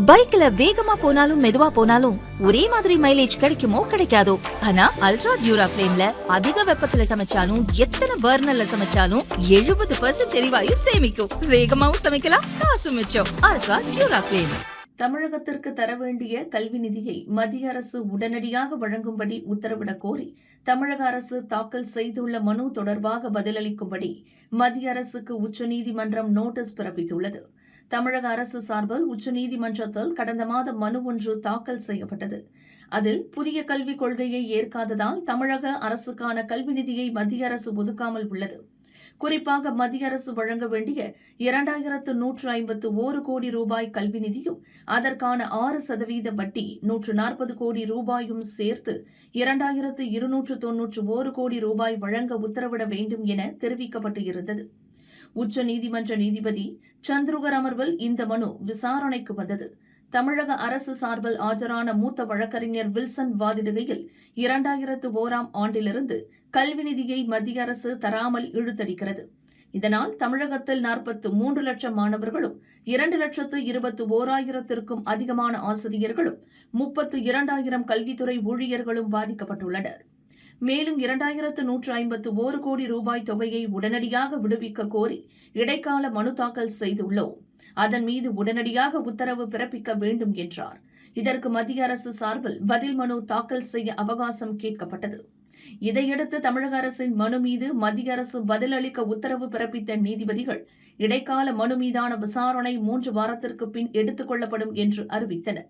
பைக்ல வேகமா போனாலும் மெதுவா போனாலும் ஒரே மாதிரி மைலேஜ் கிடைக்குமோ கிடைக்காதோ. ஆனா அல்ட்ரா டியூரா ஃபிளேம்ல அதிக வெப்பத்துல சமைச்சாலும் எத்தனை பர்னர்ல சமைச்சாலும் 70% எரிவாயு சேமிக்கும். வேகமாவும் சமைக்கலாம், காசு மிச்சம். Ultra டியூரா flame. தமிழகத்திற்கு தர வேண்டிய கல்வி நிதியை மத்திய அரசு உடனடியாக வழங்கும்படி உத்தரவிடக் கோரி தமிழக அரசு தாக்கல் செய்துள்ள மனு தொடர்பாக பதிலளிக்கும்படி மத்திய அரசுக்கு உச்சநீதிமன்றம் நோட்டீஸ் பிறப்பித்துள்ளது. தமிழக அரசு சார்பில் உச்சநீதிமன்றத்தில் கடந்த மாதம் மனு ஒன்று தாக்கல் செய்யப்பட்டது. அதில் புதிய கல்விக் கொள்கையை ஏற்காததால் தமிழக அரசுக்கான கல்வி நிதியை மத்திய அரசு ஒதுக்காமல் உள்ளது. குறிப்பாக மத்திய அரசு வழங்க வேண்டிய 2151 கோடி ரூபாய் கல்வி நிதியும் அதற்கான 6% வட்டி 140 கோடி ரூபாயும் சேர்த்து 2291 கோடி ரூபாய் வழங்க உத்தரவிட வேண்டும் என தெரிவிக்கப்பட்டு இருந்தது. உச்சநீதிமன்ற நீதிபதி சந்துருகர் அமர்வில் இந்த மனு விசாரணைக்கு வந்தது. தமிழக அரசு சார்பில் ஆஜரான மூத்த வழக்கறிஞர் வில்சன் வாதிடுகையில் 2001ஆம் ஆண்டிலிருந்து கல்வி நிதியை மத்திய அரசு தராமல் இழுத்தடிக்கிறது. இதனால் தமிழகத்தில் 43 லட்சம் மாணவர்களும் 2,21,000க்கும் அதிகமான ஆசிரியர்களும் 32,000 கல்வித்துறை ஊழியர்களும் பாதிக்கப்பட்டுள்ளனர். மேலும் 2151 கோடி ரூபாய் தொகையை உடனடியாக விடுவிக்க கோரி இடைக்கால மனு தாக்கல் செய்துள்ளோம். அதன் மீது உடனடியாக உத்தரவு பிறப்பிக்க வேண்டும் என்றார். இதற்கு மத்திய அரசு சார்பில் பதில் மனு தாக்கல் செய்ய அவகாசம் கேட்கப்பட்டது. இதையடுத்து தமிழக அரசின் மனு மீது மத்திய அரசு பதிலளிக்க உத்தரவு பிறப்பித்த நீதிபதிகள் இடைக்கால மனு மீதான விசாரணை 3 வாரத்திற்கு பின் எடுத்துக் கொள்ளப்படும் என்று அறிவித்தனர்.